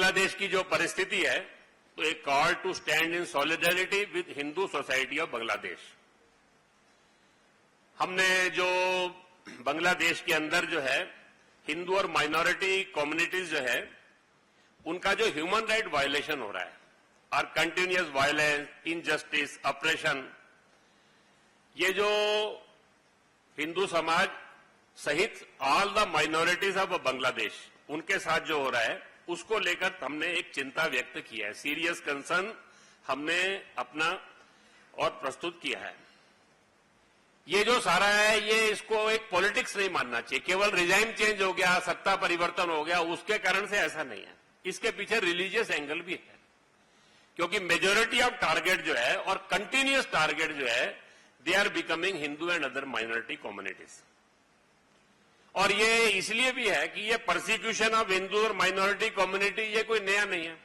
बांग्लादेश की जो परिस्थिति है, तो एक call to stand in solidarity with Hindu society of Bangladesh. हमने जो बांग्लादेश के अंदर जो है हिंदू और माइनॉरिटी कम्युनिटीज जो है उनका जो ह्यूमन राइट वायलेशन हो रहा है और कंटिन्यूअस वायलेंस, इनजस्टिस, ऑपरेशन, ये जो हिंदू समाज सहित all the minorities of Bangladesh उनके साथ जो हो रहा है उसको लेकर हमने एक चिंता व्यक्त किया है, सीरियस कंसर्न हमने अपना और प्रस्तुत किया है। ये जो सारा है ये इसको एक पॉलिटिक्स नहीं मानना चाहिए, केवल रिजाइम चेंज हो गया, सत्ता परिवर्तन हो गया उसके कारण से ऐसा नहीं है। इसके पीछे रिलीजियस एंगल भी है, क्योंकि मेजोरिटी ऑफ टारगेट जो है और कंटिन्यूअस टारगेट जो है they are becoming Hindu and other minority communities. और ये इसलिए भी है कि ये परसिक्यूशन ऑफ हिंदू और माइनॉरिटी कम्युनिटी ये कोई नया नहीं है।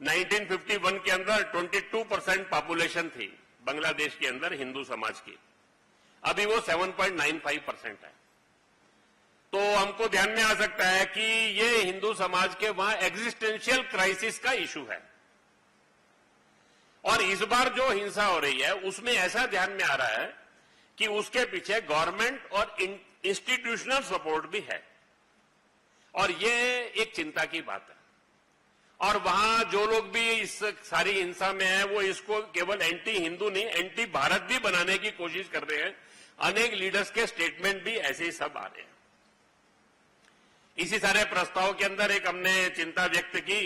1951 के अंदर 22% पॉपुलेशन थी बांग्लादेश के अंदर हिंदू समाज की, अभी वो 7.95% है। तो हमको ध्यान में आ सकता है कि ये हिंदू समाज के वहां एग्जिस्टेंशियल क्राइसिस का इशू है। और इस बार जो हिंसा हो रही है उसमें ऐसा ध्यान में आ रहा है कि उसके पीछे गवर्नमेंट और इंस्टीट्यूशनल सपोर्ट भी है, और ये एक चिंता की बात है। और वहां जो लोग भी इस सारी हिंसा में है वो इसको केवल एंटी हिंदू नहीं, एंटी भारत भी बनाने की कोशिश कर रहे हैं। अनेक लीडर्स के स्टेटमेंट भी ऐसे ही सब आ रहे हैं। इसी सारे प्रस्ताव के अंदर एक हमने चिंता व्यक्त की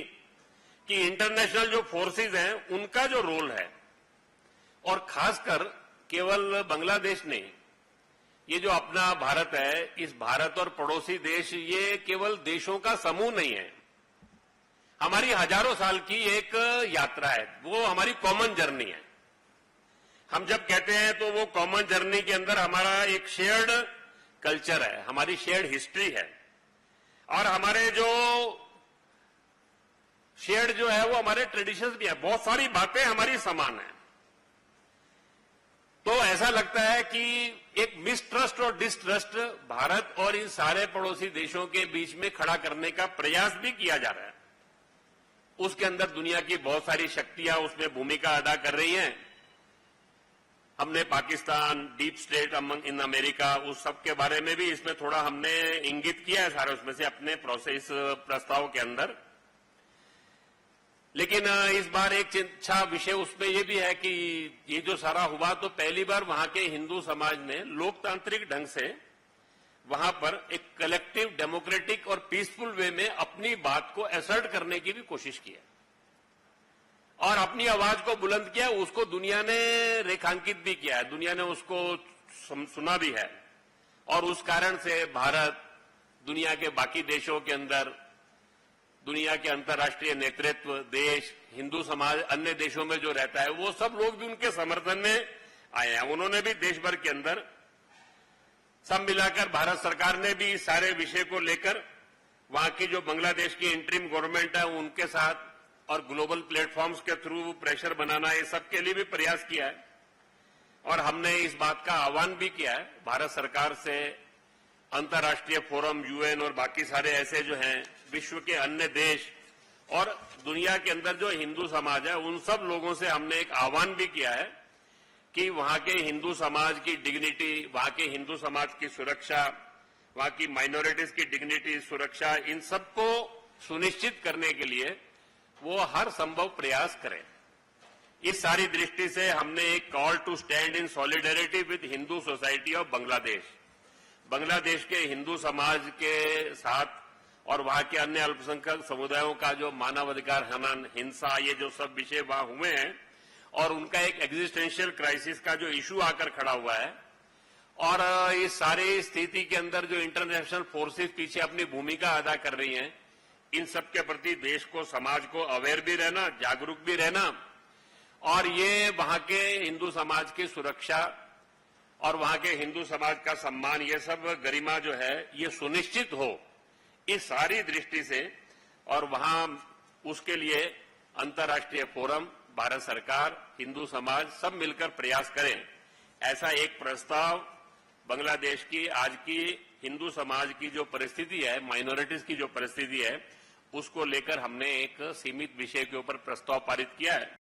कि इंटरनेशनल जो फोर्सेस हैं उनका जो रोल है, और खासकर केवल बांग्लादेश नहीं, ये जो अपना भारत है, इस भारत और पड़ोसी देश ये केवल देशों का समूह नहीं है, हमारी हजारों साल की एक यात्रा है, वो हमारी कॉमन जर्नी है। हम जब कहते हैं तो वो कॉमन जर्नी के अंदर हमारा एक शेयर्ड कल्चर है, हमारी शेयर्ड हिस्ट्री है, और हमारे जो शेयर्ड जो है वो हमारे ट्रेडिशंस भी है, बहुत सारी बातें हमारी समान है। तो ऐसा लगता है कि एक मिसट्रस्ट और डिस्ट्रस्ट भारत और इन सारे पड़ोसी देशों के बीच में खड़ा करने का प्रयास भी किया जा रहा है। उसके अंदर दुनिया की बहुत सारी शक्तियां उसमें भूमिका अदा कर रही हैं। हमने Pakistan, deep state among in America, उस सब के बारे में भी इसमें थोड़ा हमने इंगित किया है सारे उसमें से अपने प्रोसेस प्रस्ताव के अंदर। लेकिन इस बार एक अच्छा विषय उसमें यह भी है कि ये जो सारा हुआ तो पहली बार वहां के हिंदू समाज ने लोकतांत्रिक ढंग से वहां पर एक कलेक्टिव डेमोक्रेटिक और पीसफुल वे में अपनी बात को असर्ट करने की भी कोशिश की है और अपनी आवाज को बुलंद किया। उसको दुनिया ने रेखांकित भी किया है, दुनिया ने उसको सुना भी है, और उस कारण से भारत दुनिया के बाकी देशों के अंदर, दुनिया के अंतर्राष्ट्रीय नेतृत्व, देश, हिंदू समाज अन्य देशों में जो रहता है वो सब लोग भी उनके समर्थन में आए हैं। उन्होंने भी देश भर के अंदर सब मिलाकर भारत सरकार ने भी इस सारे विषय को लेकर वहां की जो बांग्लादेश की इंटरिम गवर्नमेंट है उनके साथ और ग्लोबल प्लेटफॉर्म्स के थ्रू प्रेशर बनाना, ये सब के लिए भी प्रयास किया है। और हमने इस बात का आह्वान भी किया है भारत सरकार से, अंतर्राष्ट्रीय फोरम, यूएन और बाकी सारे ऐसे जो हैं विश्व के अन्य देश और दुनिया के अंदर जो हिंदू समाज है उन सब लोगों से हमने एक आह्वान भी किया है कि वहां के हिंदू समाज की डिग्निटी, वहां के हिंदू समाज की सुरक्षा, वहां की माइनॉरिटीज की डिग्निटी, सुरक्षा, इन सबको सुनिश्चित करने के लिए वो हर संभव प्रयास करें। इस सारी दृष्टि से हमने एक call to stand in solidarity with Hindu society of Bangladesh, Bangladesh के हिंदू समाज के साथ और वहां के अन्य अल्पसंख्यक समुदायों का जो मानवाधिकार हनन, हिंसा, ये जो सब विषय वहां हुए हैं और उनका एक एग्जिस्टेंशियल क्राइसिस का जो इशू आकर खड़ा हुआ है, और इस सारी स्थिति के अंदर जो इंटरनेशनल फोर्सेस पीछे अपनी भूमिका अदा कर रही हैं, इन सब के प्रति देश को, समाज को अवेयर भी रहना, जागरूक भी रहना, और ये वहां के हिंदू समाज की सुरक्षा और वहां के हिंदू समाज का सम्मान, ये सब गरिमा जो है ये सुनिश्चित हो, इस सारी दृष्टि से और वहां उसके लिए अंतर्राष्ट्रीय फोरम, भारत सरकार, हिंदू समाज सब मिलकर प्रयास करें। ऐसा एक प्रस्ताव बांग्लादेश की आज की हिंदू समाज की जो परिस्थिति है, माइनॉरिटीज की जो परिस्थिति है, उसको लेकर हमने एक सीमित विषय के ऊपर प्रस्ताव पारित किया है।